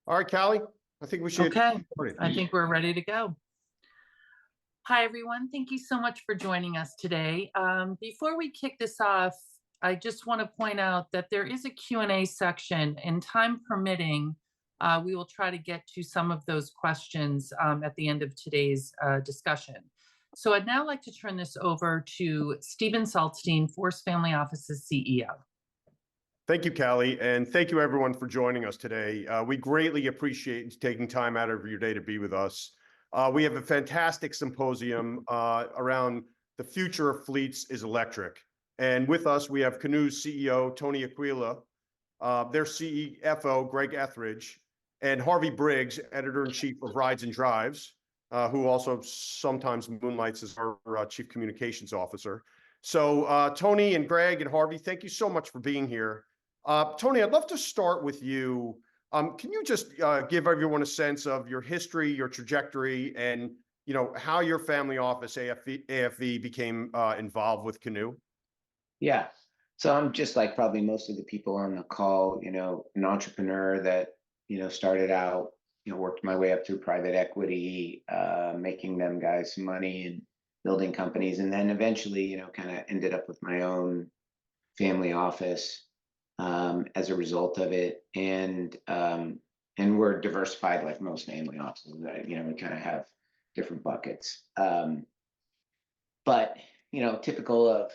All right, Callie, I think we should. Okay, I think we're ready to go. Hi, everyone. Thank you so much for joining us today. Before we kick this off, I just want to point out that there is a Q&A section, and time permitting, we will try to get to some of those questions at the end of today's discussion. So I'd now like to turn this over to Stephen Saltstein, Force Family Office's CEO. Thank you, Callie, and thank you everyone for joining us today. We greatly appreciate taking time out of your day to be with us. We have a fantastic symposium around the future of fleets is electric. And with us, we have Canoo's CEO, Tony Aquila, their CFO, Greg Etheridge, and Harvey Briggs, editor-in-chief of Rides and Drives, who also sometimes moonlights as our chief communications officer. So Tony and Greg and Harvey, thank you so much for being here. Tony, I'd love to start with you. Can you just give everyone a sense of your history, your trajectory, and how your family office, AFV, became involved with Canoo? Yeah, so I'm just like probably most of the people on the call, an entrepreneur that, started out, worked my way up through private equity, making them guys some money and building companies. And then eventually, kind of ended up with my own family office as a result of it. And we're diversified like most family offices. We kind of have different buckets. But, typical of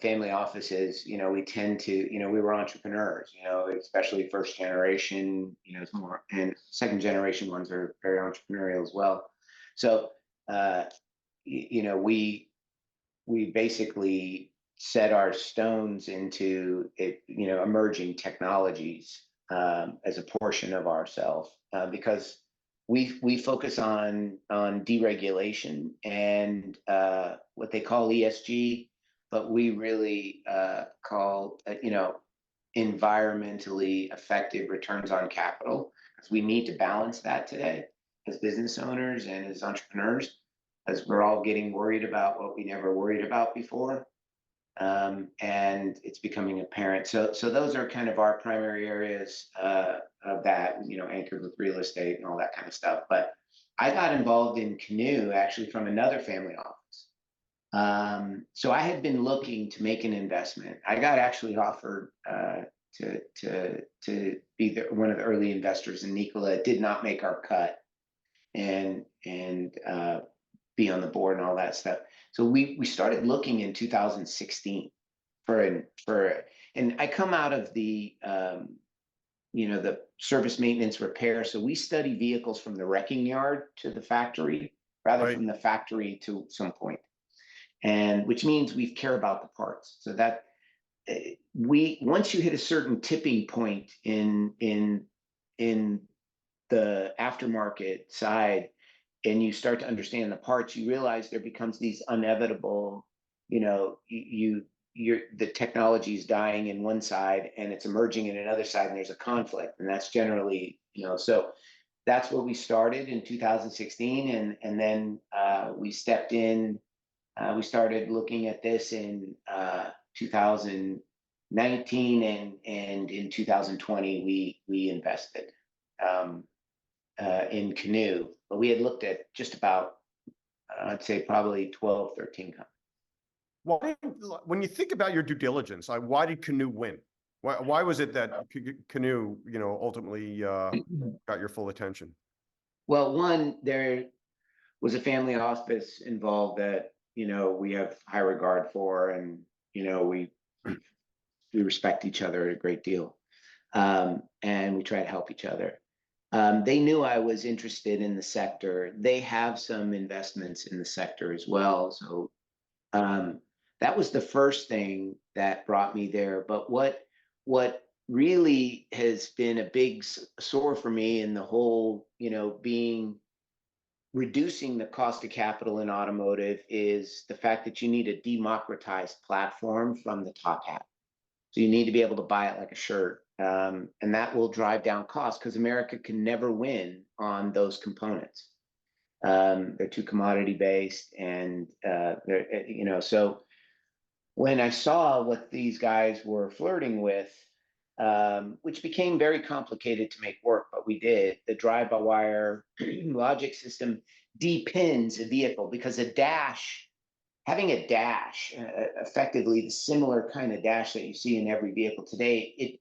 family offices, we tend to, we were entrepreneurs, especially first generation, more, and second generation ones are very entrepreneurial as well. So, we basically set our stones into it, emerging technologies as a portion of ourselves because we focus on deregulation and what they call ESG, but we really call environmentally effective returns on capital, because we need to balance that today as business owners and as entrepreneurs, as we're all getting worried about what we never worried about before. And it's becoming apparent. So those are kind of our primary areas of that, anchored with real estate and all that kind of stuff. But I got involved in Canoo actually from another family office. So I had been looking to make an investment. I got actually offered to be one of the early investors in Nikola. It did not make our cut and be on the board and all that stuff. So we started looking in 2016 and I come out of the the service maintenance repair. So we study vehicles from the wrecking yard to the factory, rather from the factory to some point, and which means we care about the parts. So that once you hit a certain tipping point in the aftermarket side, and you start to understand the parts, you realize there becomes these inevitable, the technology is dying in one side and it's emerging in another side, and there's a conflict. And that's generally, so that's where we started in 2016. And then we stepped in, we started looking at this in 2019, and in 2020, we invested in Canoo. But we had looked at just about, I'd say probably 12, 13 companies. Well, when you think about your due diligence, why did Canoo win? Why was it that Canoo, ultimately got your full attention? Well, one, there was a family office involved that, we have high regard for, and, we respect each other a great deal. And we try to help each other. They knew I was interested in the sector. They have some investments in the sector as well. So that was the first thing that brought me there. But what really has been a big sore for me in the whole, reducing the cost of capital in automotive is the fact that you need a democratized platform from the top hat. So you need to be able to buy it like a shirt. And that will drive down costs, because America can never win on those components. They're too commodity based, and so when I saw what these guys were flirting with, which became very complicated to make work, but what we did. The drive-by-wire logic system depins a vehicle because having a dash, effectively the similar kind of dash that you see in every vehicle today, it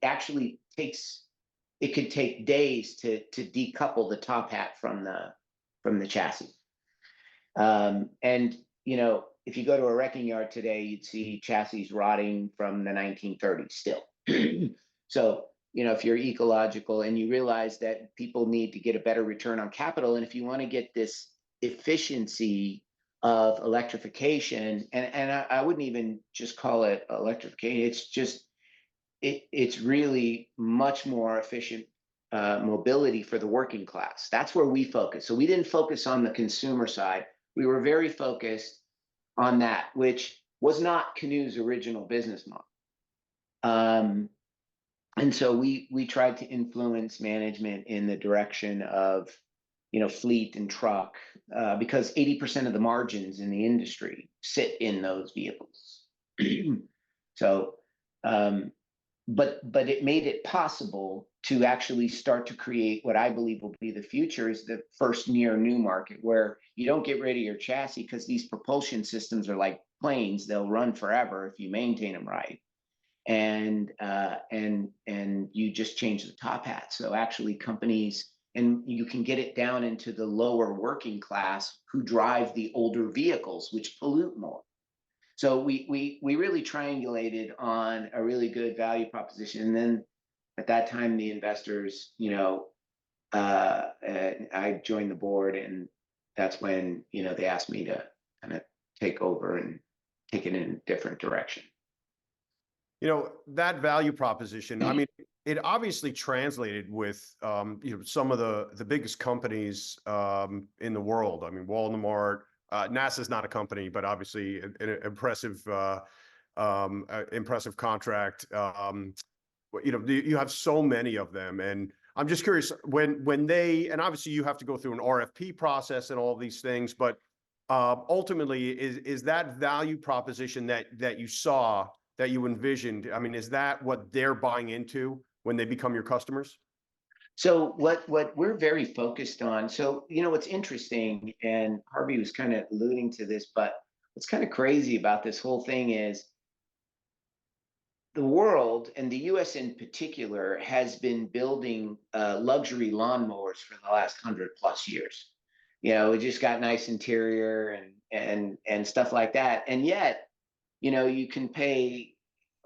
could take days to decouple the top hat from the chassis. And if you go to a wrecking yard today, you'd see chassis rotting from the 1930s still. So, if you're ecological and you realize that people need to get a better return on capital, and if you want to get this efficiency of electrification, and I wouldn't even just call it electrification, it's just, it's really much more efficient mobility for the working class. That's where we focus. So we didn't focus on the consumer side. We were very focused on that, which was not Canoo's original business model. And so we tried to influence management in the direction of, fleet and truck, because 80% of the margins in the industry sit in those vehicles. So, but it made it possible to actually start to create what I believe will be the future, is the first near new market, where you don't get rid of your chassis, because these propulsion systems are like planes. They'll run forever if you maintain them right. And you just change the top hat. So actually companies, and you can get it down into the lower working class who drive the older vehicles, which pollute more. So we really triangulated on a really good value proposition. And then at that time, the investors, I joined the board, and that's when, they asked me to kind of take over and take it in a different direction. That value proposition, I mean, it obviously translated with, some of the biggest companies in the world. I mean, Walmart, NASA's not a company, but obviously an impressive contract. You have so many of them, and I'm just curious when they, and obviously you have to go through an RFP process and all of these things, but ultimately is that value proposition that you saw, that you envisioned, I mean, is that what they're buying into when they become your customers? So what we're very focused on, so, what's interesting, and Harvey was kind of alluding to this, but what's kind of crazy about this whole thing is the world, and the US in particular, has been building luxury lawnmowers for the last 100+ years. It just got nice interior and stuff like that. And yet, you can pay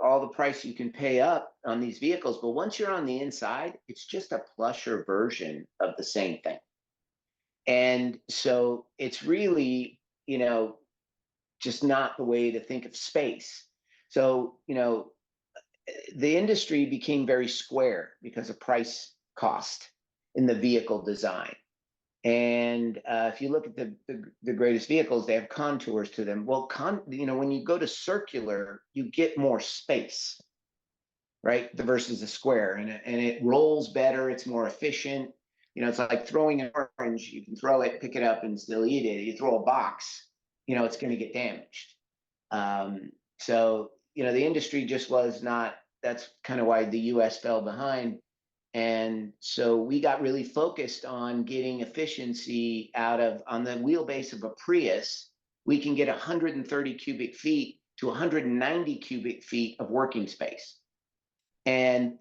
all the price you can pay up on these vehicles, but once you're on the inside, it's just a plusher version of the same thing. And so it's really, just not the way to think of space. So, the industry became very square because of price cost in the vehicle design. And if you look at the greatest vehicles, they have contours to them. Well, when you go to circular, you get more space, right? Versus a square, and it rolls better. It's more efficient. It's like throwing an orange. You can throw it, pick it up, and still eat it. You throw a box, it's going to get damaged. So the industry just was not. That's kind of why the US fell behind. And so we got really focused on getting efficiency on the wheelbase of a Prius. We can get 130 cubic feet to 190 cubic feet of working space. And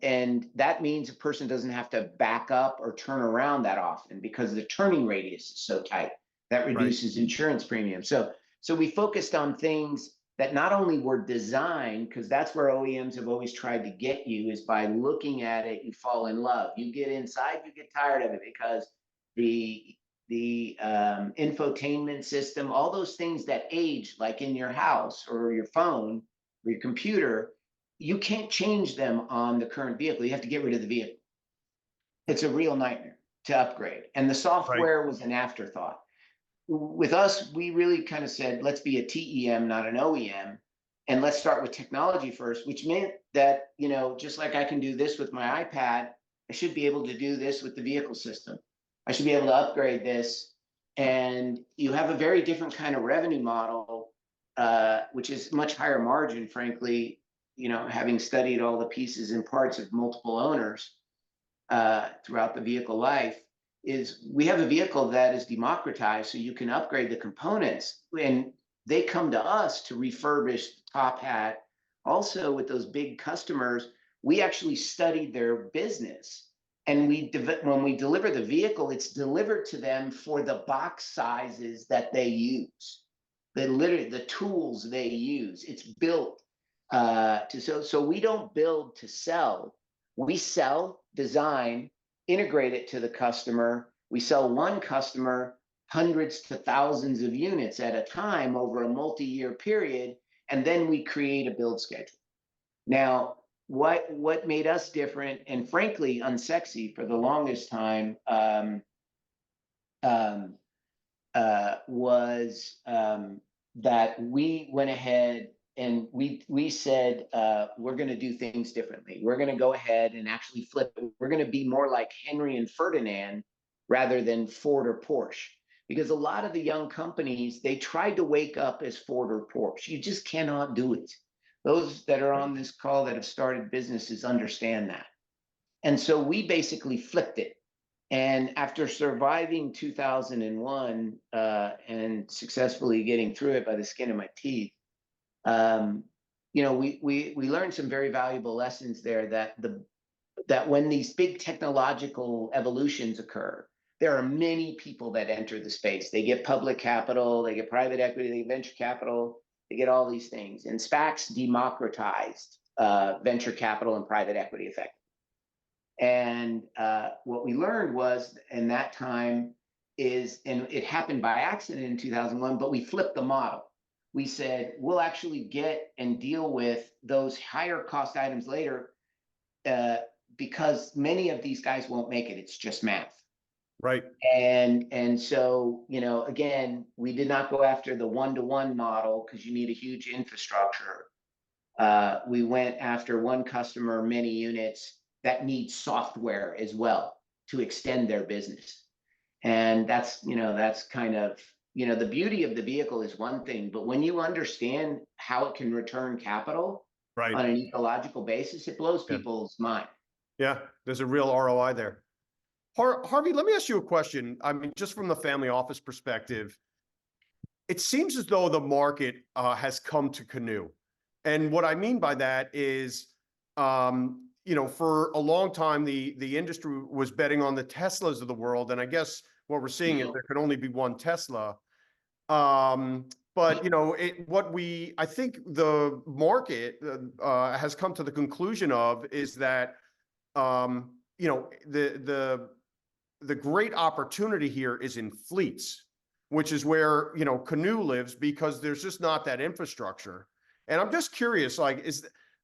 that means a person doesn't have to back up or turn around that often, because the turning radius is so tight. That reduces insurance premiums. So we focused on things that not only were designed, because that's where OEMs have always tried to get you, is by looking at it, you fall in love. You get inside, you get tired of it, because the infotainment system, all those things that age, like in your house or your phone or your computer, you can't change them on the current vehicle. You have to get rid of the vehicle. It's a real nightmare to upgrade. And the software was an afterthought. With us, we really kind of said, let's be a TEM, not an OEM. And let's start with technology first, which meant that, just like I can do this with my iPad, I should be able to do this with the vehicle system. I should be able to upgrade this. And you have a very different kind of revenue model, which is much higher margin, frankly, having studied all the pieces and parts of multiple owners. throughout the vehicle life is we have a vehicle that is democratized, so you can upgrade the components, and they come to us to refurbish the top hat. Also, with those big customers, we actually studied their business, and when we deliver the vehicle, it's delivered to them for the box sizes that they use, the tools they use. It's built so we don't build to sell. We sell, design, integrate it to the customer. We sell one customer hundreds to thousands of units at a time over a multi-year period, and then we create a build schedule. Now, what made us different and frankly unsexy for the longest time was that we went ahead and we said, we're going to do things differently. We're going to go ahead and actually flip it. We're going to be more like Henry and Ferdinand rather than Ford or Porsche. Because a lot of the young companies, they tried to wake up as Ford or Porsche. You just cannot do it. Those that are on this call that have started businesses understand that. And so we basically flipped it. And after surviving 2001 and successfully getting through it by the skin of my teeth, we learned some very valuable lessons there that when these big technological evolutions occur, there are many people that enter the space. They get public capital, they get private equity, they get venture capital, they get all these things. And SPACs democratized venture capital and private equity effectively. And what we learned was in that time is, and it happened by accident in 2001, but we flipped the model. We said, we'll actually get and deal with those higher cost items later because many of these guys won't make it. It's just math. Right. And so, again, we did not go after the one-to-one model because you need a huge infrastructure. We went after one customer, many units that need software as well to extend their business. And that's kind of, the beauty of the vehicle is one thing, but when you understand how it can return capital Right. on an ecological basis, it blows people's mind. Yeah, there's a real ROI there. Harvey, let me ask you a question. I mean, just from the family office perspective, it seems as though the market has come to Canoo. And what I mean by that is, for a long time, the industry was betting on the Teslas of the world. And I guess what we're seeing is there can only be one Tesla. But I think the market has come to the conclusion of is that, the great opportunity here is in fleets, which is where, Canoo lives because there's just not that infrastructure. And I'm just curious, like, is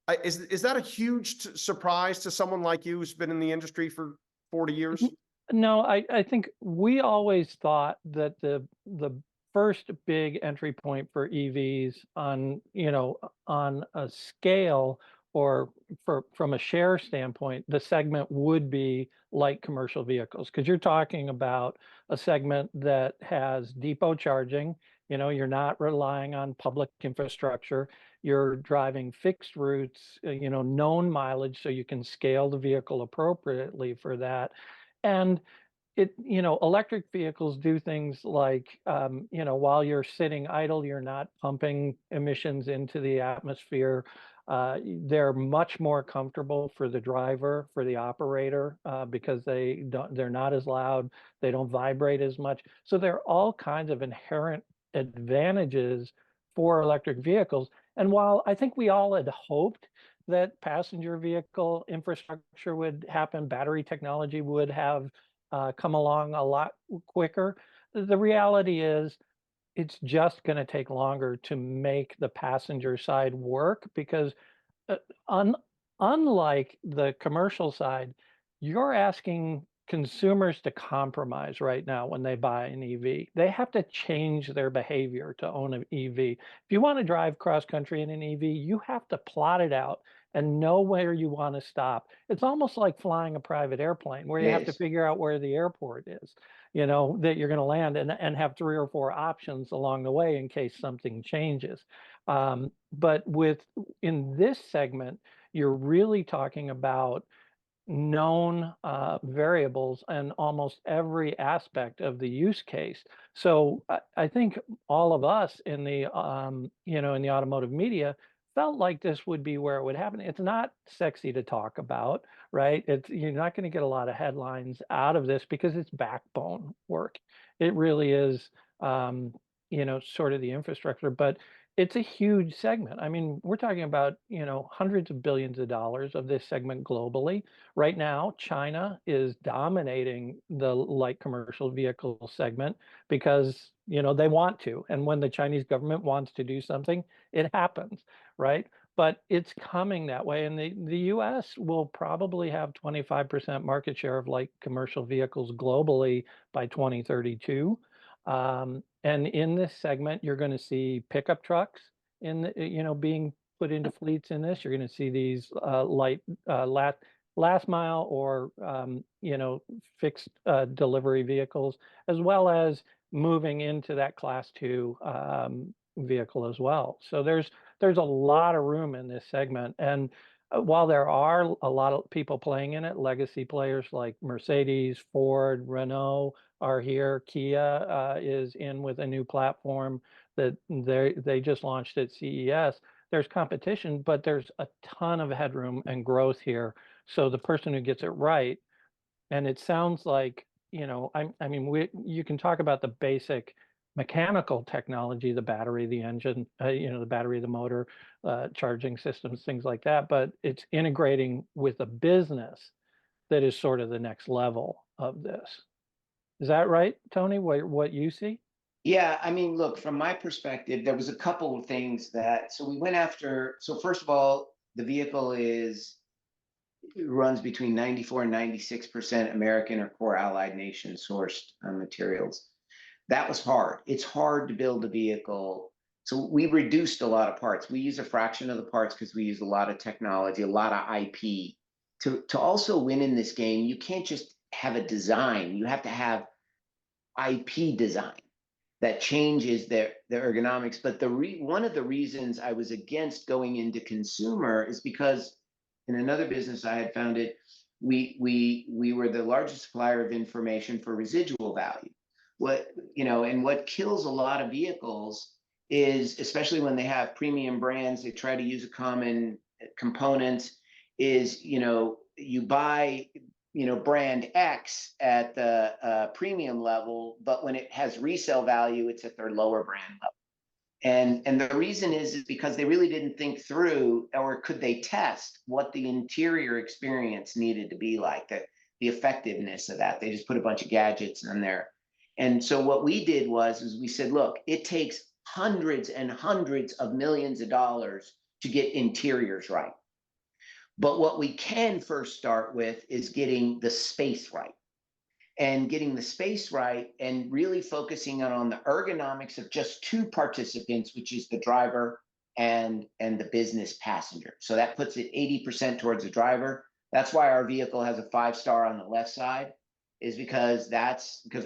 that a huge surprise to someone like you who's been in the industry for 40 years? No, I think we always thought that the first big entry point for EVs on a scale or from a share standpoint, the segment would be light commercial vehicles, because you're talking about a segment that has depot charging. You're not relying on public infrastructure. You're driving fixed routes, known mileage, so you can scale the vehicle appropriately for that. And electric vehicles do things like, while you're sitting idle, you're not pumping emissions into the atmosphere. They're much more comfortable for the driver, for the operator, because they're not as loud, they don't vibrate as much. So there are all kinds of inherent advantages for electric vehicles. And while I think we all had hoped that passenger vehicle infrastructure would happen, battery technology would have come along a lot quicker, the reality is it's just going to take longer to make the passenger side work, because unlike the commercial side, you're asking consumers to compromise right now when they buy an EV. They have to change their behavior to own an EV. If you want to drive cross country in an EV, you have to plot it out and know where you want to stop. It's almost like flying a private airplane where you have to figure out where the airport is, that you're going to land, and have 3 or 4 options along the way in case something changes. But in this segment, you're really talking about known variables in almost every aspect of the use case. So I think all of us in the in the automotive media felt like this would be where it would happen. It's not sexy to talk about, right? You're not going to get a lot of headlines out of this because it's backbone work. It really is, sort of the infrastructure, but it's a huge segment. I mean, we're talking about, hundreds of billions of dollars of this segment globally. Right now, China is dominating the light commercial vehicle segment because, they want to. And when the Chinese government wants to do something, it happens, right? But it's coming that way. And the US will probably have 25% market share of light commercial vehicles globally by 2032. And in this segment, you're going to see pickup trucks being put into fleets in this. You're going to see these light last mile or fixed delivery vehicles, as well as moving into that class 2 vehicle as well. So there's a lot of room in this segment. And while there are a lot of people playing in it, legacy players like Mercedes, Ford, Renault are here. Kia is in with a new platform that they just launched at CES. There's competition, but there's a ton of headroom and growth here. So the person who gets it right, and it sounds like, you can talk about the basic mechanical technology, the battery, the engine, the battery, the motor, charging systems, things like that, but it's integrating with a business that is sort of the next level of this. Is that right, Tony? What you see? Yeah, I mean, look, from my perspective, there was a couple of things so we went after. So first of all, the vehicle runs between 94 and 96% American or core allied nation sourced materials. That was hard. It's hard to build a vehicle. So we reduced a lot of parts. We use a fraction of the parts because we use a lot of technology, a lot of IP. To also win in this game, you can't just have a design. You have to have IP design that changes the ergonomics. But one of the reasons I was against going into consumer is because in another business I had founded, we were the largest supplier of information for residual value. What kills a lot of vehicles is, especially when they have premium brands, they try to use a common components, is, you buy brand X at the premium level, but when it has resale value, it's at their lower brand level. And the reason is because they really didn't think through, or could they test what the interior experience needed to be like, the effectiveness of that. They just put a bunch of gadgets in there. And so what we did is we said, look, it takes hundreds and hundreds of millions of dollars to get interiors right. But what we can first start with is getting the space right. And getting the space right and really focusing on the ergonomics of just two participants, which is the driver and the business passenger. So that puts it 80% towards the driver. That's why our vehicle has a 5-star on the left side, is because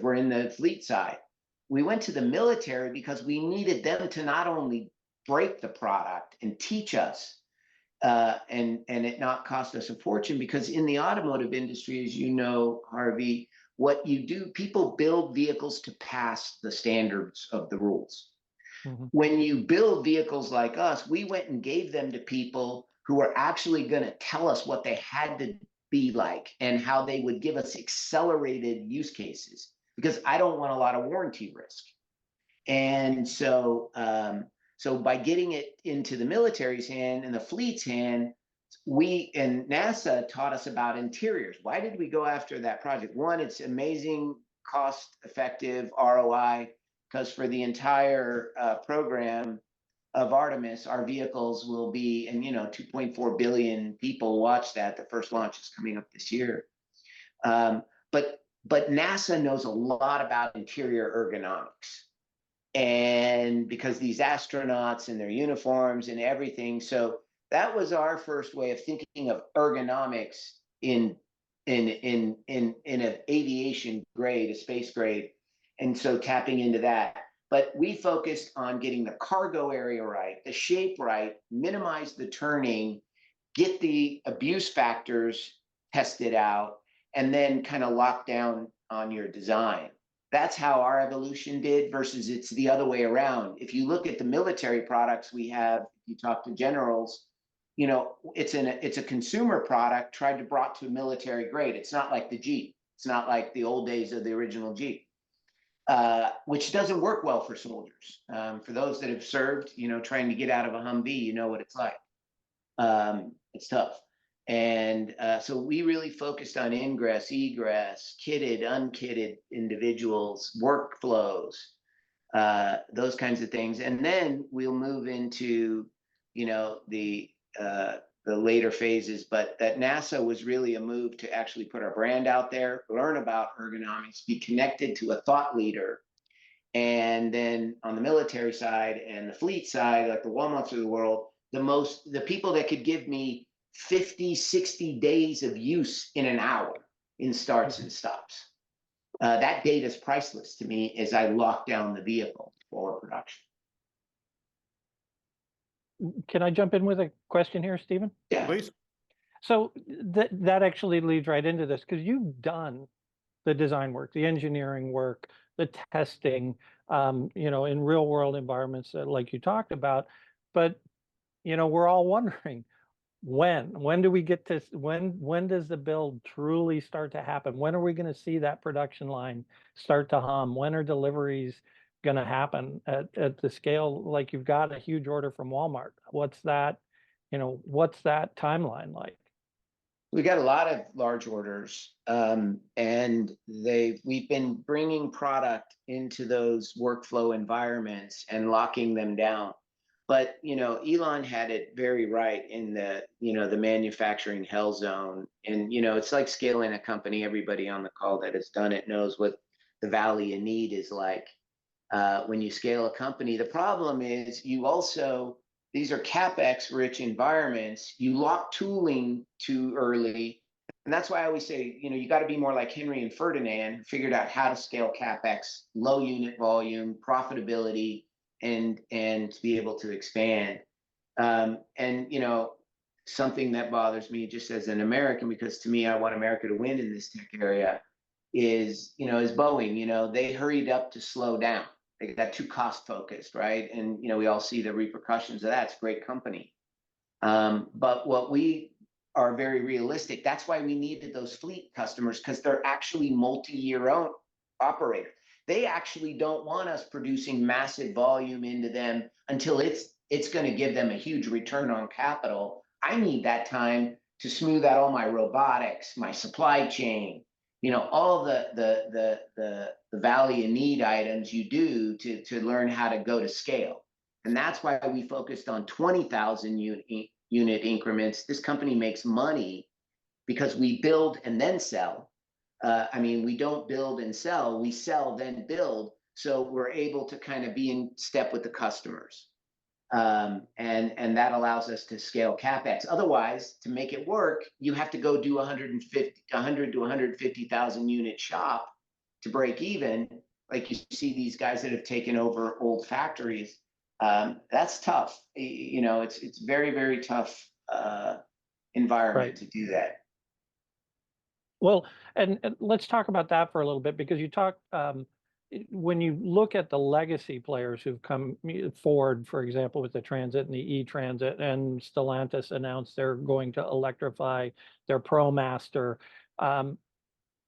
we're in the fleet side. We went to the military because we needed them to not only break the product and teach us, and it not cost us a fortune, because in the automotive industry, as you know, Harvey, what you do, people build vehicles to pass the standards of the rules. Mm-hmm. When you build vehicles like us, we went and gave them to people who are actually going to tell us what they had to be like and how they would give us accelerated use cases, because I don't want a lot of warranty risk. And so by getting it into the military's hand and the fleet's hand, we and NASA taught us about interiors. Why did we go after that project? One, it's amazing, cost-effective ROI, because for the entire program of Artemis, our vehicles will be, and 2.4 billion people watch that. The first launch is coming up this year. But NASA knows a lot about interior ergonomics. And because these astronauts and their uniforms and everything, so that was our first way of thinking of ergonomics in an aviation grade, a space grade, and so tapping into that. But we focused on getting the cargo area right, the shape right, minimize the turning, get the abuse factors test it out, and then kind of lock down on your design. That's how our evolution did versus it's the other way around. If you look at the military products we have, you talk to generals, you know, it's a consumer product tried to brought to military grade. It's not like the Jeep. It's not like the old days of the original Jeep, which doesn't work well for soldiers. For those that have served, you know, trying to get out of a Humvee, you know what it's like. It's tough. And so we really focused on ingress, egress, kitted, unkitted individuals, workflows, those kinds of things. And then we'll move into, you know, the later phases, but that NASA was really a move to actually put our brand out there, learn about ergonomics, be connected to a thought leader. And then on the military side and the fleet side, like the Walmarts of the world, the people that could give me 50, 60 days of use in an hour in starts and stops. That data is priceless to me as I lock down the vehicle for production. Can I jump in with a question here, Stephen? Yeah. Please. So that actually leads right into this, because you've done the design work, the engineering work, the testing, you know, in real world environments like you talked about. But, you know, we're all wondering, when do we get to, when does the build truly start to happen? When are we going to see that production line start to hum? When are deliveries going to happen at the scale? Like, you've got a huge order from Walmart. What's that, you know, what's that timeline like? We got a lot of large orders, and we've been bringing product into those workflow environments and locking them down. But, you know, Elon had it very right in the, you know, the manufacturing hell zone. And, you know, it's like scaling a company. Everybody on the call that has done it knows what the valley of need is like. When you scale a company, the problem is these are CapEx rich environments. You lock tooling too early. And that's why I always say, you know, you got to be more like Henry and Ferdinand, who figured out how to scale CapEx, low unit volume, profitability, and to be able to expand. And, you know, something that bothers me just as an American, because to me, I want America to win in this tech area, is Boeing. You know, they hurried up to slow down. They got too cost focused, right? And, you know, we all see the repercussions of that. It's a great company. But what we are very realistic. That's why we needed those fleet customers, because they're actually multi-year own operators. They actually don't want us producing massive volume into them until it's going to give them a huge return on capital. I need that time to smooth out all my robotics, my supply chain, you know, all the valley of need items you do to learn how to go to scale. And that's why we focused on 20,000 unit increments. This company makes money because we build and then sell. I mean, we don't build and sell, we sell, then build. So we're able to kind of be in step with the customers. And that allows us to scale CapEx. Otherwise, to make it work, you have to go do 100 to 150,000 unit shop to break even. Like you see these guys that have taken over old factories. That's tough. You know, it's very, very tough environment to do that. Well, and let's talk about that for a little bit, because you talk, when you look at the legacy players who've come forward, for example, with the Transit and the E-Transit, and Stellantis announced they're going to electrify their ProMaster.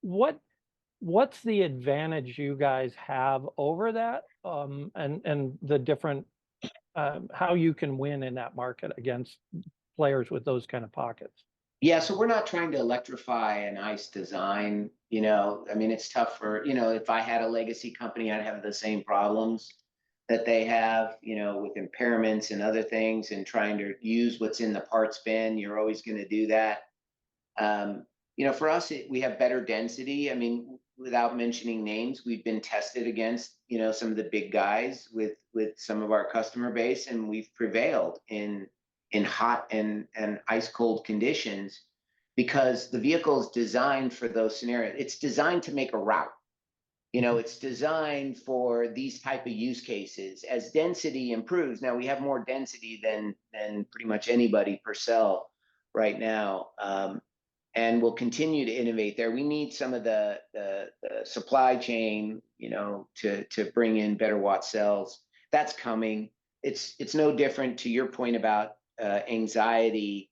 What's the advantage you guys have over that, and the different, how you can win in that market against players with those kind of pockets? Yeah, so we're not trying to electrify an ICE design. You know, I mean, it's tough for, you know, if I had a legacy company, I'd have the same problems that they have, you know, with impairments and other things, and trying to use what's in the parts bin. You're always going to do that. You know, for us, we have better density. I mean, without mentioning names, we've been tested against, you know, some of the big guys with some of our customer base, and we've prevailed in hot and ice cold conditions, because the vehicle is designed for those scenarios. It's designed to make a route. You know, it's designed for these type of use cases. As density improves, now we have more density than pretty much anybody per cell right now. and we'll continue to innovate there. We need some of the supply chain, to bring in better watt cells. That's coming. It's no different to your point about anxiety,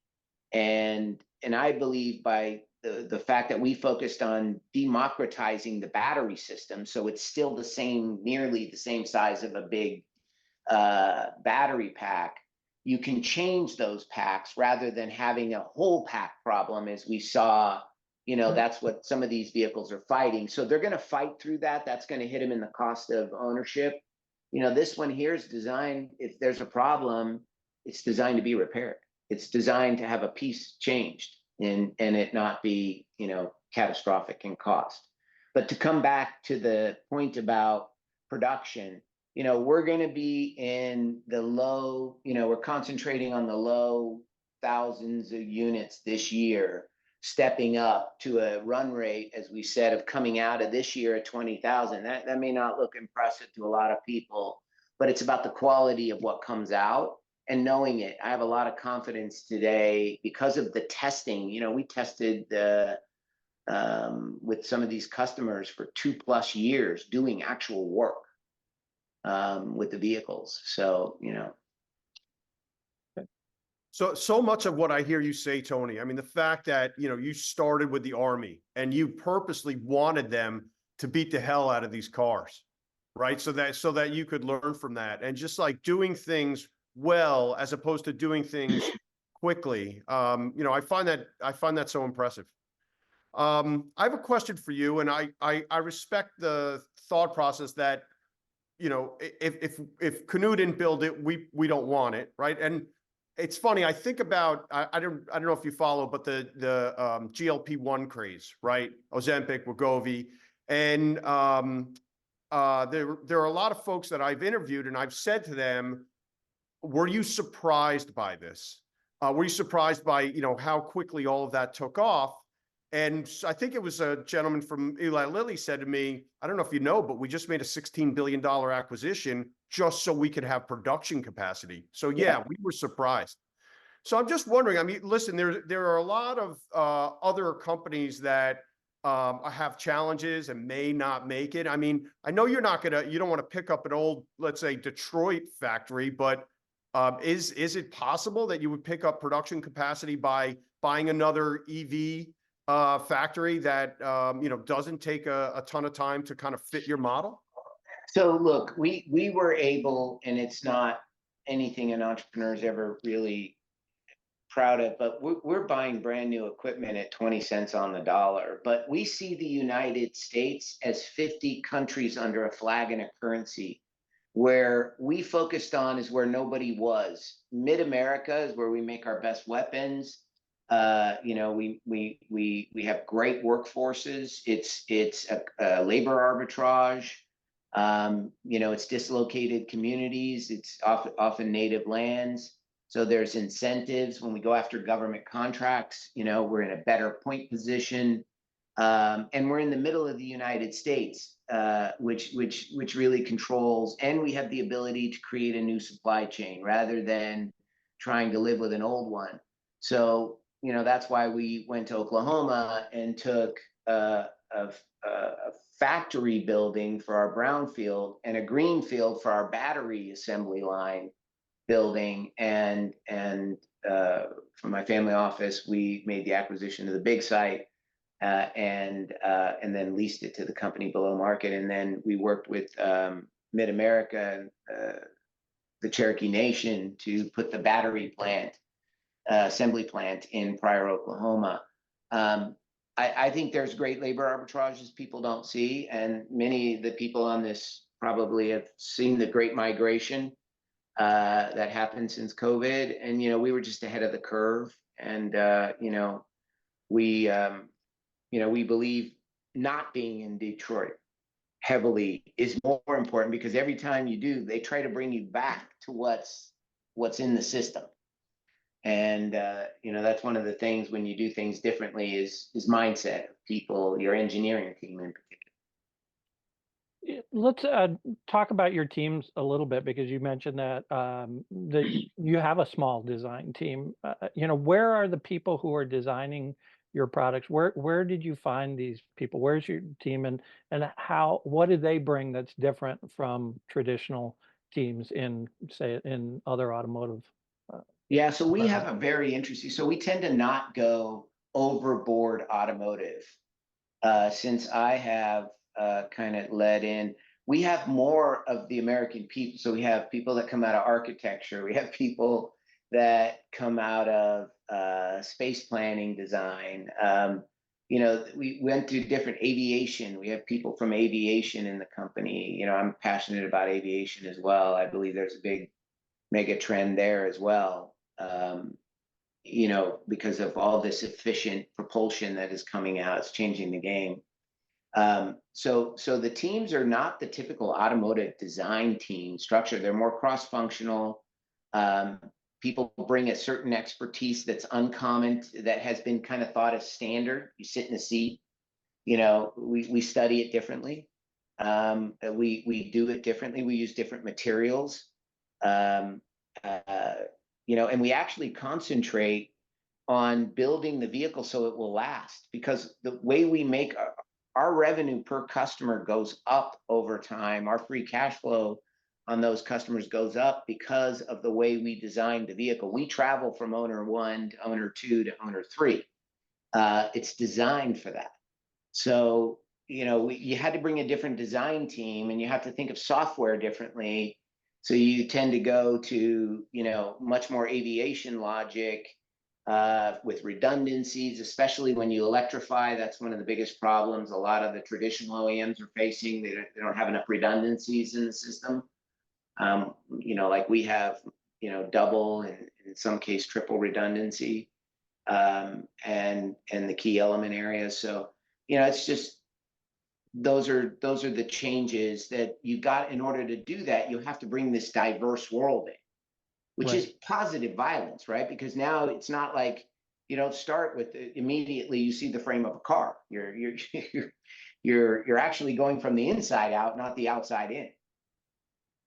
and I believe by the fact that we focused on democratizing the battery system, so it's still nearly the same size of a big battery pack. You can change those packs rather than having a whole pack problem, as we saw. That's what some of these vehicles are fighting. So they're going to fight through that. That's going to hit them in the cost of ownership. This one here is designed, if there's a problem, it's designed to be repaired. It's designed to have a piece changed and it not be, catastrophic in cost. But to come back to the point about production, we're going to be in the low, we're concentrating on the low thousands of units this year, stepping up to a run rate, as we said, of coming out of this year at 20,000. That may not look impressive to a lot of people, but it's about the quality of what comes out and knowing it. I have a lot of confidence today because of the testing. We tested with some of these customers for 2+ years doing actual work with the vehicles. So, So much of what I hear you say, Tony, I mean, the fact that, you started with the Army and you purposely wanted them to beat the hell out of these cars, right? So that you could learn from that, and just like doing things well, as opposed to doing things quickly. I find that so impressive. I have a question for you, and I respect the thought process that, if Canoo didn't build it, we don't want it, right? And it's funny, I think about, I don't know if you follow, but the GLP-1 craze, right? Ozempic, Wegovy, and there are a lot of folks that I've interviewed, and I've said to them, were you surprised by this? Were you surprised by, how quickly all of that took off? And I think it was a gentleman from Eli Lilly said to me, I don't know if you know, but we just made a $16 billion acquisition just so we could have production capacity. So yeah, we were surprised. So I'm just wondering, I mean, listen, there are a lot of other companies that have challenges and may not make it. I mean, I know you don't want to pick up an old, let's say, Detroit factory, but is it possible that you would pick up production capacity by buying another EV factory that doesn't take a ton of time to kind of fit your model? So look, we were able, and it's not anything an entrepreneur's ever really proud of, but we're buying brand new equipment at 20 cents on the dollar. But we see the United States as 50 countries under a flag and a currency. Where we focused on is where nobody was. Mid-America is where we make our best weapons. We have great workforces. It's a labor arbitrage. It's dislocated communities. It's often native lands. So there's incentives when we go after government contracts. We're in a better point position, and we're in the middle of the United States, which really controls, and we have the ability to create a new supply chain rather than trying to live with an old one. So that's why we went to Oklahoma and took a factory building for our brownfield and a greenfield for our battery assembly line building. And from my family office, we made the acquisition of the big site and then leased it to the company below market. And then we worked with Mid-America, the Cherokee Nation, to put the battery plant, assembly plant in Pryor, Oklahoma. I think there's great labor arbitrages people don't see, and many of the people on this probably have seen the great migration that happened since COVID. And we were just ahead of the curve, and we believe not being in Detroit heavily is more important, because every time you do, they try to bring you back to what's in the system. And that's one of the things when you do things differently is mindset of people, your engineering team in particular. Let's talk about your teams a little bit, because you mentioned that that you have a small design team. Where are the people who are designing your products. Where did you find these people? Where's your team, and what do they bring that's different from traditional teams in, say, in other automotive? Uh, Yeah, so we have firms? a very interesting, so we tend to not go overboard automotive. Since I have kind of led in, we have more of the American people. So we have people that come out of architecture. We have people that come out of space planning design. We went through different aviation. We have people from aviation in the company. I'm passionate about aviation as well. I believe there's a big mega trend there as well. Because of all this efficient propulsion that is coming out, it's changing the game. So the teams are not the typical automotive design team structure. They're more cross-functional. People bring a certain expertise that's uncommon, that has been kind of thought as standard. You sit in a seat. We study it differently. We do it differently. We use different materials. And we actually concentrate on building the vehicle so it will last, because the way we make our revenue per customer goes up over time. Our free cash flow on those customers goes up because of the way we designed the vehicle. We travel from owner 1 to owner 2 to owner 3. It's designed for that. So, you had to bring a different design team, and you have to think of software differently. So you tend to go to, much more aviation logic, with redundancies, especially when you electrify. That's one of the biggest problems a lot of the traditional OEMs are facing. They don't have enough redundancies in the system. Like we have, double and in some case triple redundancy, and the key element areas. So, it's just, those are the changes that you got. In order to do that, you have to bring this diverse world in, which is positive violence, right? Because now it's not like you don't start with immediately you see the frame of a car. You're actually going from the inside out, not the outside in.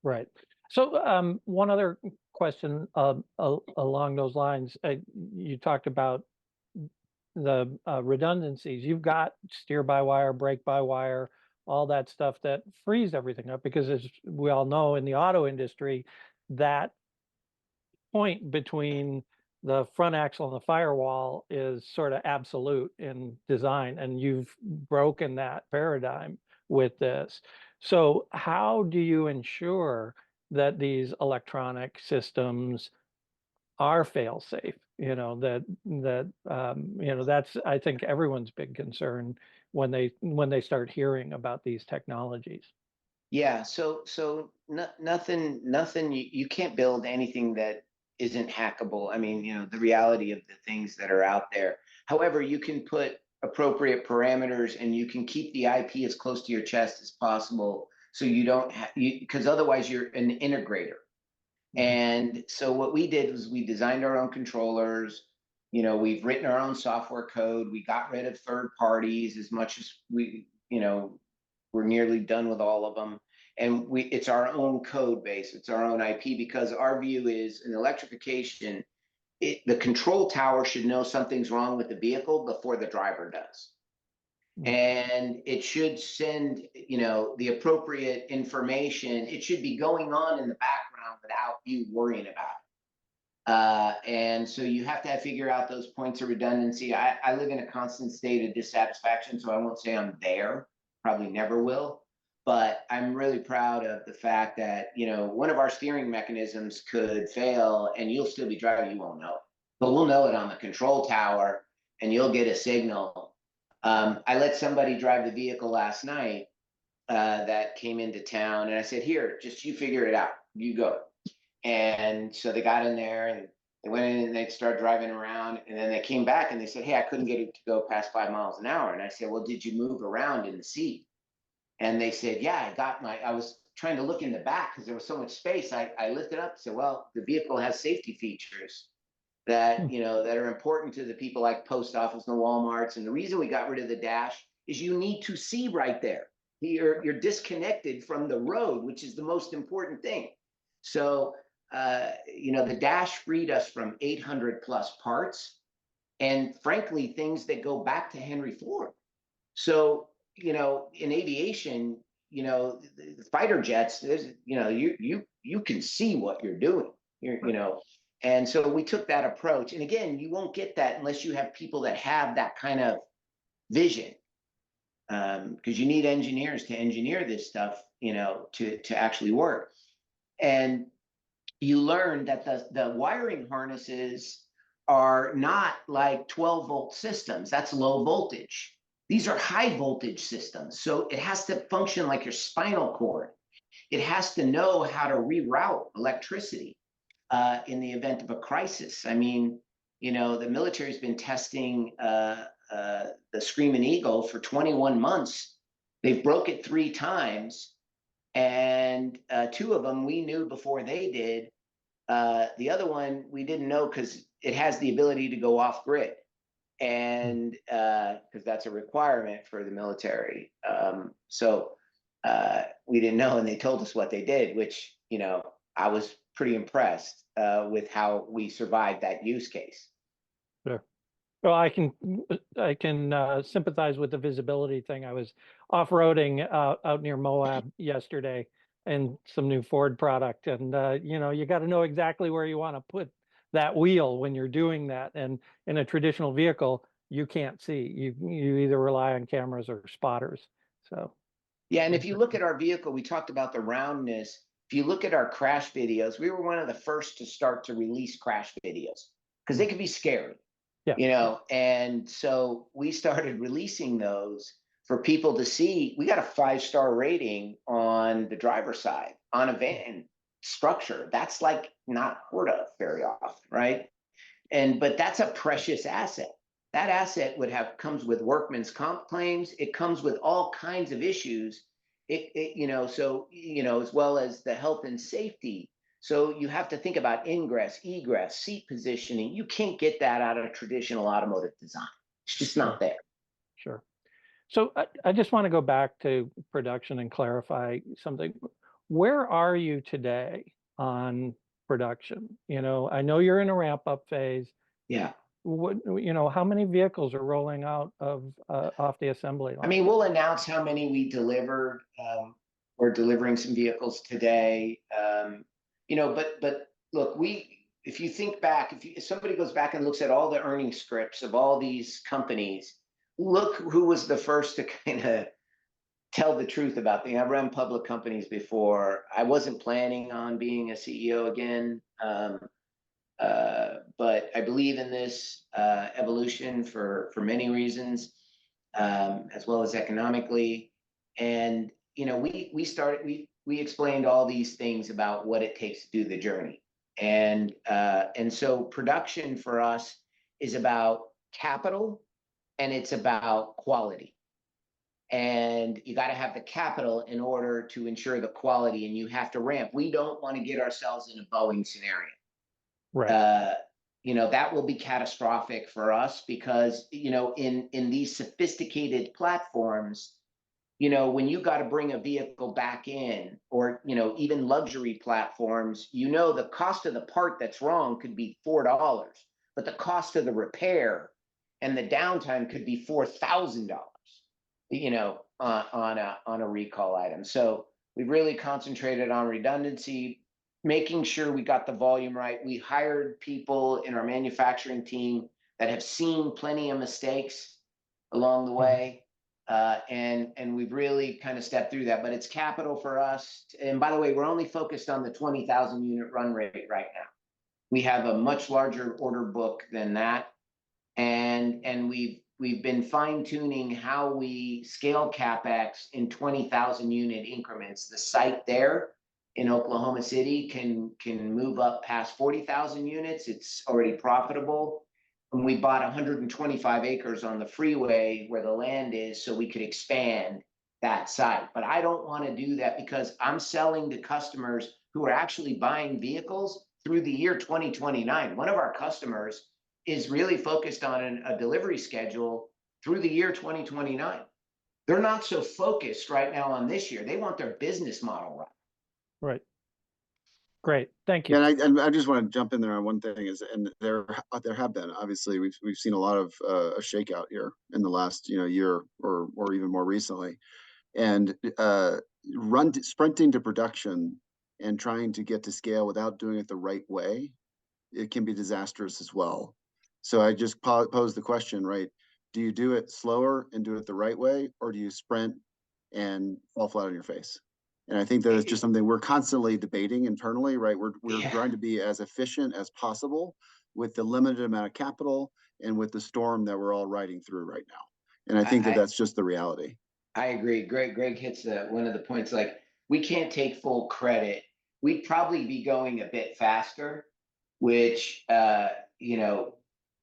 Right. So one other question along those lines. You talked about the redundancies. You've got steer by wire, brake by wire, all that stuff that frees everything up, because as we all know in the auto industry, that point between the front axle and the firewall is sort of absolute in design, and you've broken that paradigm with this. So how do you ensure that these electronic systems are fail safe? That's, I think, everyone's big concern when they start hearing about these technologies. Yeah. So nothing. You can't build anything that isn't hackable. I mean, the reality of the things that are out there. However, you can put appropriate parameters, and you can keep the IP as close to your chest as possible, so you don't have, because otherwise you're an integrator. And so what we did was we designed our own controllers. We've written our own software code. We got rid of third parties as much as we're nearly done with all of them. And it's our own code base. It's our own IP, because our view is in electrification, the control tower should know something's wrong with the vehicle before the driver does. And it should send, the appropriate information. It should be going on in the background without you worrying about it. And so you have to figure out those points of redundancy. I live in a constant state of dissatisfaction, so I won't say I'm there. Probably never will. But I'm really proud of the fact that, one of our steering mechanisms could fail and you'll still be driving. You won't know it, but we'll know it on the control tower, and you'll get a signal. I let somebody drive the vehicle last night that came into town, and I said, "Here, just you figure it out. You go." And so they got in there, and they went in and they started driving around, and then they came back and they said, "Hey, I couldn't get it to go past 5 miles an hour." And I said, "Well, did you move around in the seat?" And they said, "Yeah, I was trying to look in the back because there was so much space. I lifted up and said, well, the vehicle has safety features that, that are important to the people like post office and the Walmarts. And the reason we got rid of the dash is you need to see right there. You're disconnected from the road, which is the most important thing. So, the dash freed us from 800 plus parts. and frankly, things that go back to Henry Ford. So, in aviation, the fighter jets, there's, you can see what you're doing, and so we took that approach. And again, you won't get that unless you have people that have that kind of vision, because you need engineers to engineer this stuff, to actually work. And you learn that the wiring harnesses are not like 12-volt systems. That's low voltage. These are high voltage systems. So it has to function like your spinal cord. It has to know how to reroute electricity in the event of a crisis. I mean, the military's been testing the Screaming Eagle for 21 months. They've broke it 3 times. And 2 of them we knew before they did. The other one we didn't know because it has the ability to go off grid, and because that's a requirement for the military. So we didn't know, and they told us what they did, which I was pretty impressed with how we survived that use case. Sure. Well, I can sympathize with the visibility thing. I was off-roading out near Moab yesterday, and some new Ford product, and you got to know exactly where you want to put that wheel when you're doing that. And in a traditional vehicle, you can't see. You either rely on cameras or spotters. So yeah, and if you look at our vehicle, we talked about the roundness. If you look at our crash videos, we were one of the first to start to release crash videos because they could be scary. Yeah. And so we started releasing those for people to see. We got a 5-star rating on the driver's side on a van structure. That's like not heard of very often, right? But that's a precious asset. That asset comes with workman's comp claims. It comes with all kinds of issues. As well as the health and safety. So you have to think about ingress, egress, seat positioning. You can't get that out of traditional automotive design. It's just not there. Sure. So I just want to go back to production and clarify something. Where are you today on production? I know you're in a ramp up phase. Yeah. How many vehicles are rolling out off the assembly line? I mean, we'll announce how many we delivered. We're delivering some vehicles today. But look, if you think back, if somebody goes back and looks at all the earnings scripts of all these companies, look who was the first to kind of tell the truth about things. I've run public companies before. I wasn't planning on being a CEO again, but I believe in this evolution for many reasons, as well as economically. And we explained all these things about what it takes to do the journey. And so production for us is about capital, and it's about quality. And you got to have the capital in order to ensure the quality, and you have to ramp. We don't want to get ourselves in a Boeing scenario. Right. That will be catastrophic for us because, in these sophisticated platforms, when you got to bring a vehicle back in, or, even luxury platforms, the cost of the part that's wrong could be $4, but the cost of the repair and the downtime could be $4,000, on a recall item. So we've really concentrated on redundancy, making sure we got the volume right. We hired people in our manufacturing team that have seen plenty of mistakes along the way. And we've really kind of stepped through that, but it's capital for us. And by the way, we're only focused on the 20,000 unit run rate right now. We have a much larger order book than that. And we've been fine tuning how we scale CapEx in 20,000 unit increments. The site there in Oklahoma City can move up past 40,000 units. It's already profitable. And we bought 125 acres on the freeway where the land is so we could expand that site. But I don't want to do that because I'm selling to customers who are actually buying vehicles through the year 2029. One of our customers is really focused on a delivery schedule through the year 2029. They're not so focused right now on this year. They want their business model right. Right. Great, thank you. And I just want to jump in there on one thing is, and there have been, obviously, we've seen a lot of a shakeout here in the last, year or even more recently. And sprinting to production and trying to get to scale without doing it the right way, it can be disastrous as well. So I just pose the question, right? Do you do it slower and do it the right way, or do you sprint and fall flat on your face? And I think that is just something we're constantly debating internally, right? We're trying to be as efficient as possible with the limited amount of capital and with the storm that we're all riding through right now. And I think that that's just the reality. I agree. Greg hits one of the points, like, we can't take full credit. We'd probably be going a bit faster, which,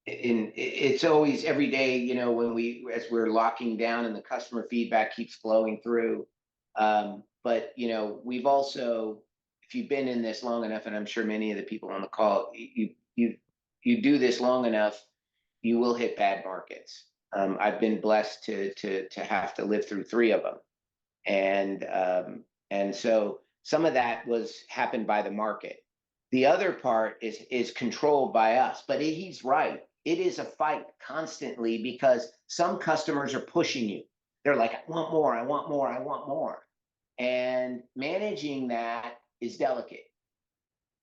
it's always every day, as we're locking down and the customer feedback keeps flowing through. But, we've also, if you've been in this long enough, and I'm sure many of the people on the call, you do this long enough, you will hit bad markets. I've been blessed to have to live through 3 of them. And so some of that happened by the market. The other part is controlled by us, but he's right. It is a fight constantly because some customers are pushing you. They're like, I want more, I want more, I want more. And managing that is delicate.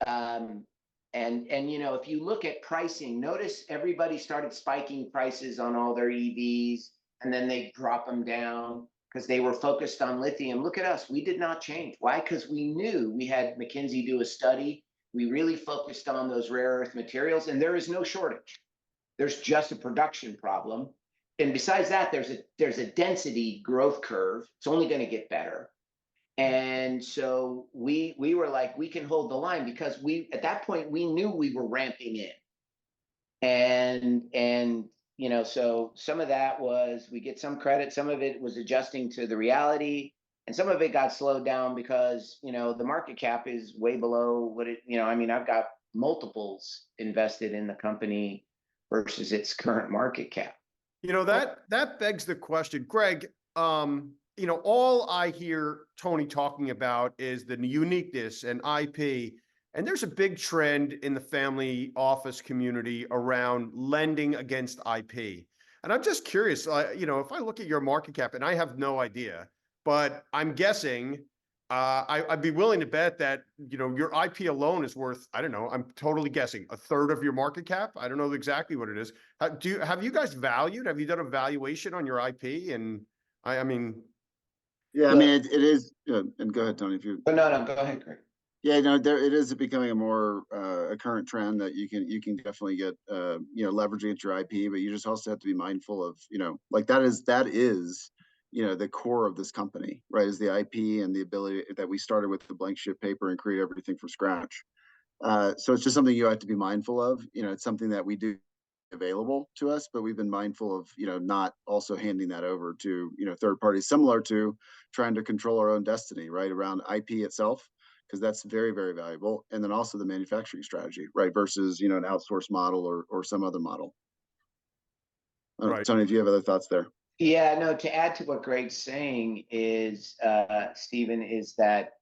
And if you look at pricing, notice everybody started spiking prices on all their EVs, and then they drop them down because they were focused on lithium. Look at us, we did not change. Why? Because we knew, we had McKinsey do a study. We really focused on those rare earth materials, and there is no shortage. There's just a production problem. And besides that, there's a density growth curve. It's only going to get better. And so we were like, we can hold the line because at that point we knew we were ramping in. And so some of that was, we get some credit, some of it was adjusting to the reality, and some of it got slowed down because, the market cap is way below what I've got multiples invested in the company versus its current market cap. That begs the question, Greg. All I hear Tony talking about is the uniqueness and IP. And there's a big trend in the family office community around lending against IP. And I'm just curious, if I look at your market cap, and I have no idea, but I'm guessing, I'd be willing to bet that, your IP alone is worth, I don't know, I'm totally guessing, 1/3 of your market cap. I don't know exactly what it is. Have you guys have you done a valuation on your IP? And I mean... Yeah, I mean, it is, and go ahead, Tony, if you... No, go ahead, Greg. Yeah, no, it is becoming a more a current trend that you can definitely get leveraging at your IP, but you just also have to be mindful of, like that is the core of this company, right? Is the IP and the ability that we started with the blank sheet paper and create everything from scratch. So it's just something you have to be mindful of. It's something that we do available to us, but we've been mindful of not also handing that over to third parties, similar to trying to control our own destiny, right, around IP itself, because that's very, very valuable. And then also the manufacturing strategy, right, versus an outsourced model or some other model. Right. Tony, if you have other thoughts there. Yeah, no, to add to what Greg's saying is, Stephen, is that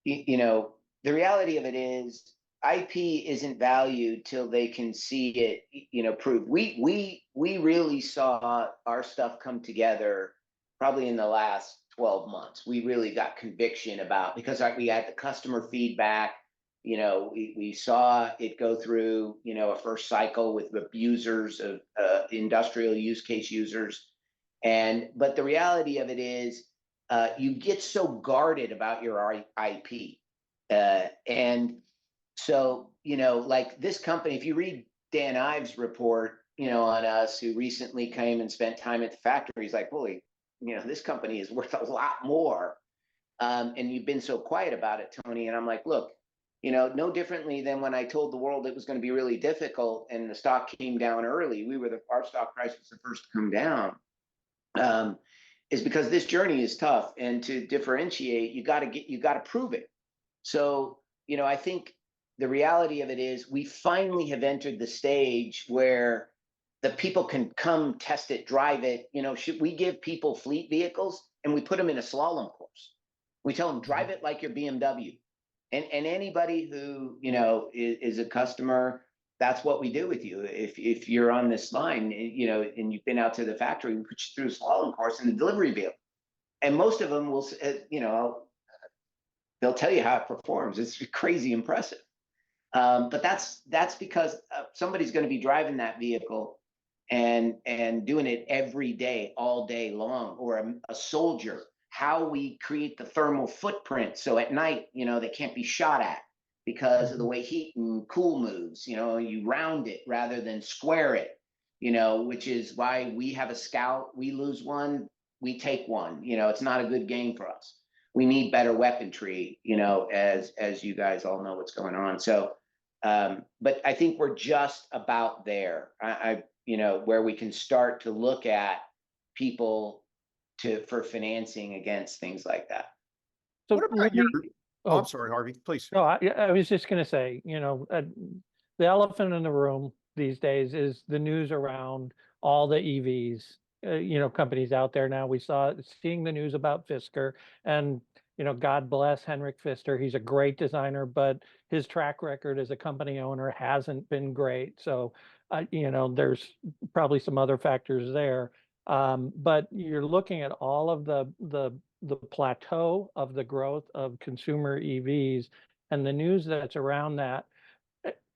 the reality of it is IP isn't valued till they can see it, proved. We really saw our stuff come together probably in the last 12 months. We really got conviction about, because we had the customer feedback, we saw it go through, a first cycle with abusers of industrial use case users. But the reality of it is, you get so guarded about your IP. And so, like this company, if you read Dan Ives' report, on us, who recently came and spent time at the factory, he's like, holy, this company is worth a lot more. And you've been so quiet about it, Tony. And I'm like, look, no differently than when I told the world it was going to be really difficult and the stock came down early. Our stock price was the first to come down. Is because this journey is tough, and to differentiate, you got to prove it. So, I think the reality of it is we finally have entered the stage where the people can come test it, drive it. We give people fleet vehicles and we put them in a slalom course. We tell them, drive it like your BMW. And anybody who, you know, is a customer, that's what we do with you. If you're on this line, you know, and you've been out to the factory, we put you through a slalom course in the delivery vehicle. And most of them will, you know, they'll tell you how it performs. It's crazy impressive. But that's because somebody's going to be driving that vehicle and doing it every day, all day long, or a soldier. How we create the thermal footprint so at night, you know, they can't be shot at because of the way heat and cool moves. You know, you round it rather than square it. You know, which is why we have a scout. We lose one, we take one. You know, it's not a good game for us. We need better weaponry. You know, as you guys all know what's going on. So. But I think we're just about there. You know, where we can start to look at people for financing against things like that. So What about let me, Oh, oh, I'm sorry, Harvey, please. no, I was just going to say, you know, the elephant in the room these days is the news around all the EVs, you know, companies out there now. Seeing the news about Fisker, and, you know, God bless Henrik Fisker. He's a great designer, but his track record as a company owner hasn't been great. So, you know, there's probably some other factors there. But you're looking at all of the plateau of the growth of consumer EVs, and the news that's around that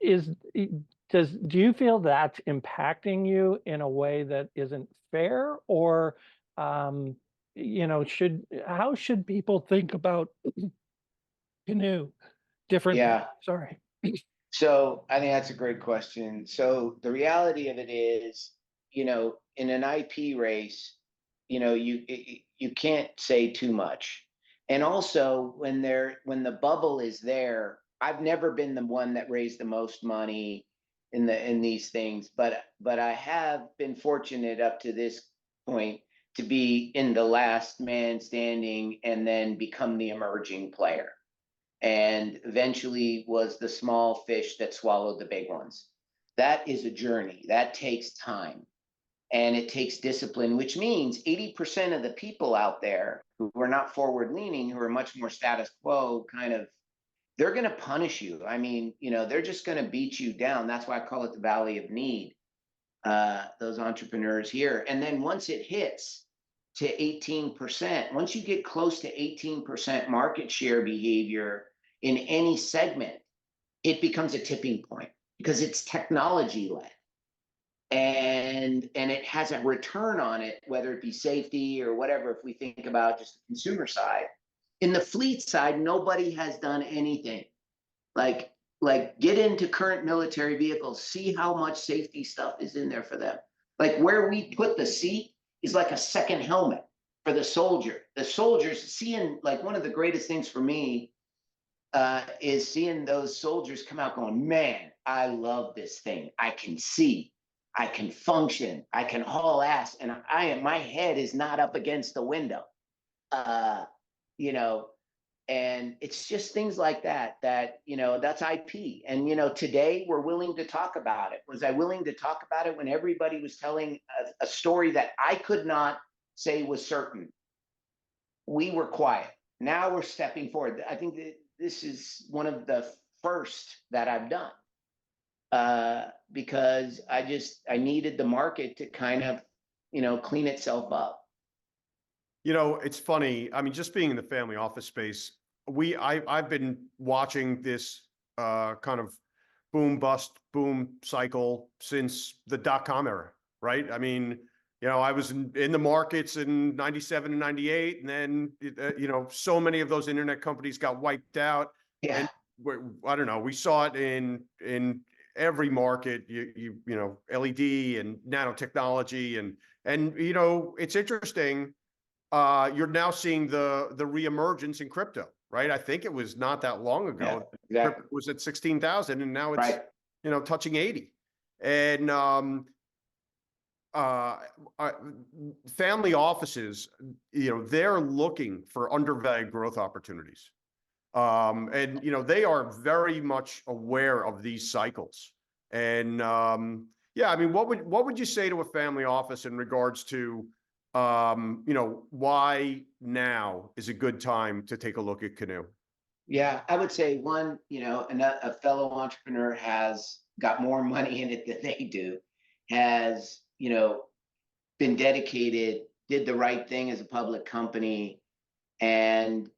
do you feel that's impacting you in a way that isn't fair, or you know, how should people think about Canoo differently? Yeah. Sorry. So I think that's a great question. So the reality of it is, you know, in an IP race, you know, you can't say too much. And also when the bubble is there, I've never been the one that raised the most money in these things, but I have been fortunate up to this point to be in the last man standing and then become the emerging player. And eventually was the small fish that swallowed the big ones. That is a journey. That takes time. And it takes discipline, which means 80% of the people out there who are not forward leaning, who are much more status quo, kind of, they're going to punish you. I mean, you know, they're just going to beat you down. That's why I call it the valley of need, those entrepreneurs here. And then once it hits to 18%, once you get close to 18% market share behavior in any segment, it becomes a tipping point because it's technology led. And it has a return on it, whether it be safety or whatever, if we think about just the consumer side. In the fleet side, nobody has done anything. Like get into current military vehicles, see how much safety stuff is in there for them. Like where we put the seat is like a second helmet for the soldier. The soldiers seeing, like, one of the greatest things for me is seeing those soldiers come out going, man, I love this thing. I can see, I can function, I can haul ass, and my head is not up against the window. You know, and it's just things like that, you know, that's IP. And, you know, today we're willing to talk about it. Was I willing to talk about it when everybody was telling a story that I could not say was certain? We were quiet. Now we're stepping forward. I think that this is one of the first that I've done, because I needed the market to kind of, you know, clean itself up. You know, it's funny. I mean, just being in the family office space, I've been watching this kind of boom boom cycle since the .com era, right? I mean, you know, I was in the markets in 97 and 98, and then, you know, so many of those internet companies got wiped out. Yeah. And I don't know, we saw it in every market, you know, LED and nanotechnology, and, you know, it's interesting. You're now seeing the reemergence in crypto, right? I think it was not that long ago. Yeah, exactly. Crypto was at 16,000, and now it's, Right. you know, touching 80. And family offices, you know, they're looking for undervalued growth opportunities. And, you know, they are very much aware of these cycles. And yeah, I mean, what would you say to a family office in regards to, you know, why now is a good time to take a look at Canoo? Yeah, I would say one, a fellow entrepreneur has got more money in it than they do, has, been dedicated, did the right thing as a public company, and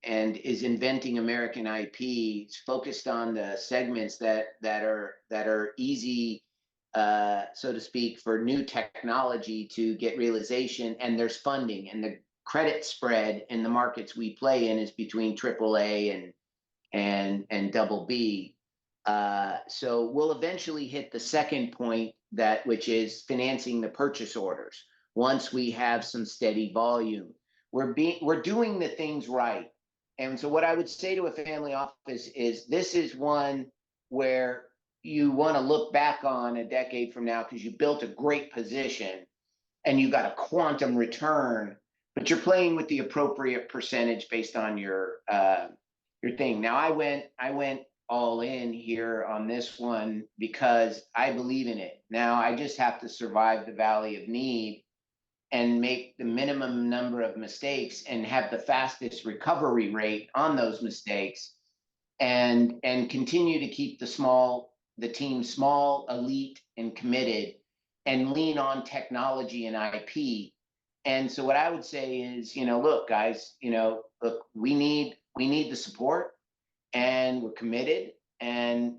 is inventing American IP, focused on the segments that are easy, so to speak, for new technology to get realization, and there's funding, and the credit spread in the markets we play in is between AAA and double B. So we'll eventually hit the second point, which is financing the purchase orders. Once we have some steady volume, we're doing the things right. And so what I would say to a family office is, this is one where you want to look back on a decade from now, because you built a great position and you got a quantum return, but you're playing with the appropriate percentage based on your thing. Now, I went all in here on this one because I believe in it. Now I just have to survive the valley of need and make the minimum number of mistakes and have the fastest recovery rate on those mistakes, and continue to keep the team small, elite, and committed, and lean on technology and IP. And so what I would say is, look, guys, look, we need the support, and we're committed, and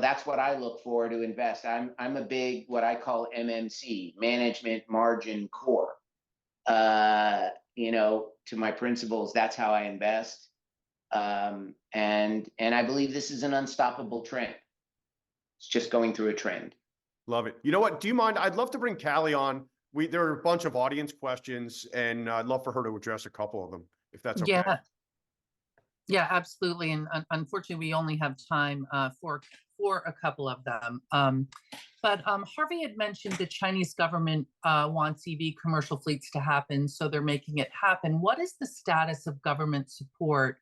that's what I look for to invest. I'm a big, what I call MMC, management margin core. To my principles, that's how I invest. And I believe this is an unstoppable trend. It's just going through a trend. Love it. You know what? Do you mind? I'd love to bring Callie on. There are a bunch of audience questions, and I'd love for her to address a couple of them, if that's okay. Yeah, absolutely. And unfortunately, we only have time for a couple of them. But Harvey had mentioned the Chinese government wants EV commercial fleets to happen, so they're making it happen. What is the status of government support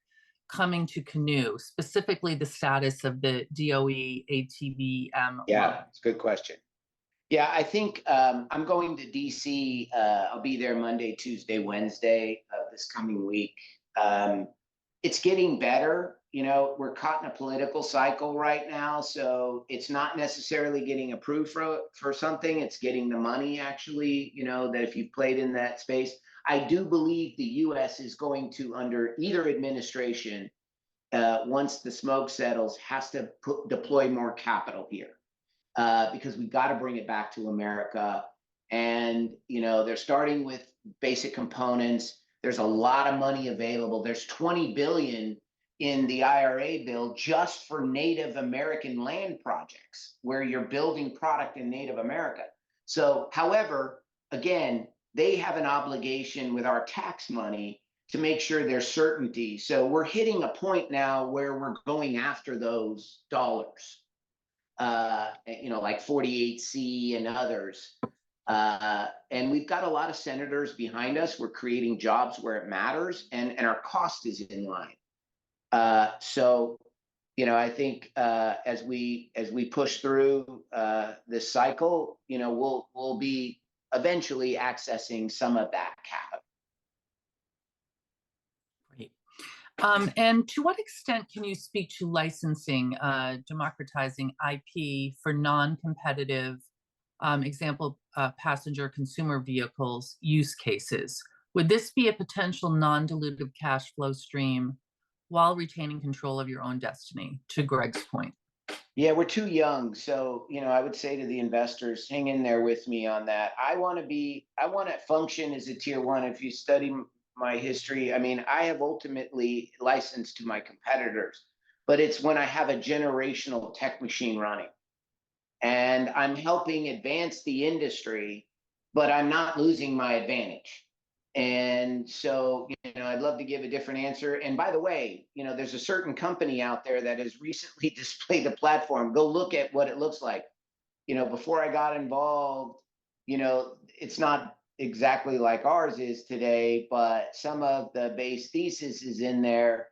coming to Canoo, specifically the status of the DOE ATVM? Yeah, it's a good question. Yeah, I think I'm going to DC. I'll be there Monday, Tuesday, Wednesday of this coming week. It's getting better. We're caught in a political cycle right now, so it's not necessarily getting approved for something. It's getting the money, actually, that if you've played in that space. I do believe the US is going to, under either administration, once the smoke settles, has to deploy more capital here, because we've got to bring it back to America. And, they're starting with basic components. There's a lot of money available. There's $20 billion in the IRA bill just for Native American land projects, where you're building product in Native America. So, however, again, they have an obligation with our tax money to make sure there's certainty. So we're hitting a point now where we're going after those dollars, like 48C and others. And we've got a lot of senators behind us. We're creating jobs where it matters, and our cost is in line. So, I think as we push through this cycle, we'll be eventually accessing some of that capital. Great. And to what extent can you speak to licensing, democratizing IP for non-competitive, example, passenger consumer vehicles use cases? Would this be a potential non-dilutive cash flow stream while retaining control of your own destiny, to Greg's point? Yeah, we're too young. So, I would say to the investors, hang in there with me on that. I want to function as a tier one. If you study my history, I have ultimately licensed to my competitors, but it's when I have a generational tech machine running and I'm helping advance the industry, but I'm not losing my advantage. And so, I'd love to give a different answer. And by the way, there's a certain company out there that has recently displayed the platform. Go look at what it looks like. Before I got involved, it's not exactly like ours is today, but some of the base thesis is in there,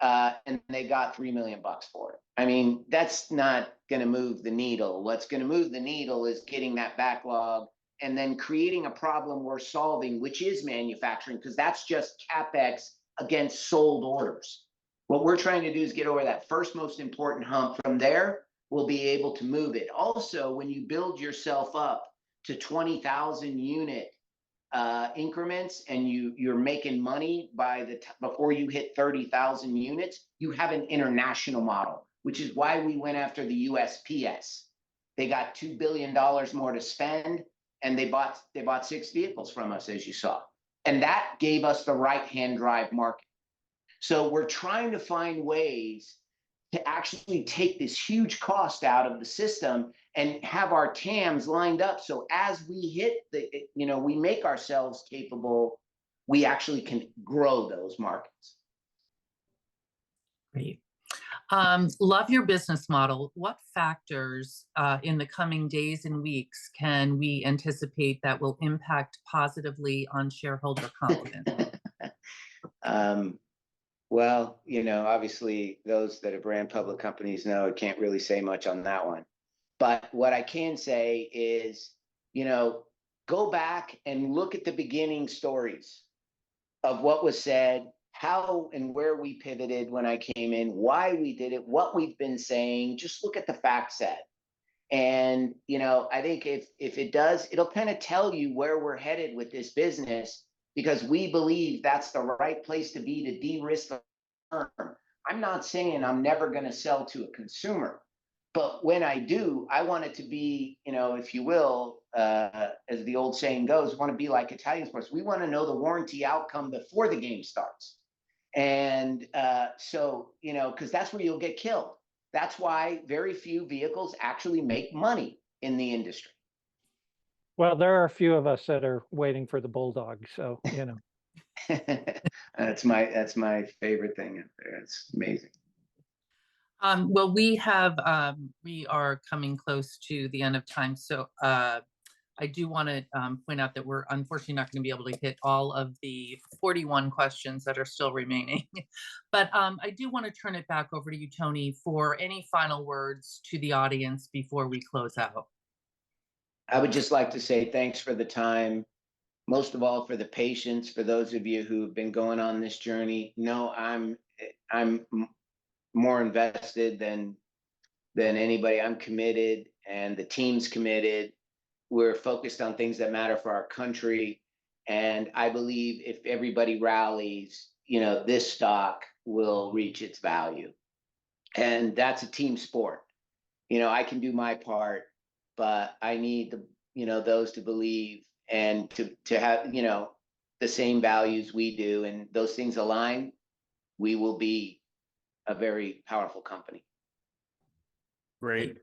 and they got $3 million for it. That's not going to move the needle. What's going to move the needle is getting that backlog and then creating a problem we're solving, which is manufacturing, because that's just CapEx against sold orders. What we're trying to do is get over that first most important hump. From there, we'll be able to move it. Also, when you build yourself up to 20,000 unit increments and you're making money before you hit 30,000 units, you have an international model, which is why we went after the USPS. They got $2 billion more to spend, and they bought 6 vehicles from us, as you saw. And that gave us the right-hand drive market. So we're trying to find ways to actually take this huge cost out of the system and have our TAMs lined up. So as we hit we make ourselves capable, we actually can grow those markets. Great. Love your business model. What factors in the coming days and weeks can we anticipate that will impact positively on shareholder confidence? Well, obviously those that have ran public companies know I can't really say much on that one. But what I can say is, go back and look at the beginning stories of what was said, how and where we pivoted when I came in, why we did it, what we've been saying. Just look at the fact set. And, I think if it does, it'll kind of tell you where we're headed with this business, because we believe that's the right place to be to de-risk the firm. I'm not saying I'm never going to sell to a consumer, but when I do, I want it to be, if you will, as the old saying goes, want to be like Italian sports. We want to know the warranty outcome before the game starts. And because that's where you'll get killed. That's why very few vehicles actually make money in the industry. Well, there are a few of us that are waiting for the bulldog, so That's my favorite thing up there. It's amazing. Well, we are coming close to the end of time, so I do want to point out that we're unfortunately not going to be able to hit all of the 41 questions that are still remaining. But I do want to turn it back over to you, Tony, for any final words to the audience before we close out. I would just like to say thanks for the time, most of all for the patience, for those of you who've been going on this journey. No, I'm more invested than anybody. I'm committed, and the team's committed. We're focused on things that matter for our country. And I believe if everybody rallies, this stock will reach its value. And that's a team sport. I can do my part, but I need those to believe and to have, the same values we do, and those things align, we will be a very powerful company. Great.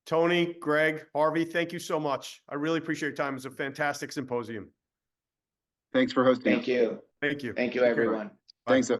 Tony, Greg, Harvey, thank you so much. I really appreciate your time. It's a fantastic symposium. Thanks for hosting. Thank you. Thank you. Thank you, everyone. Bye. Thanks.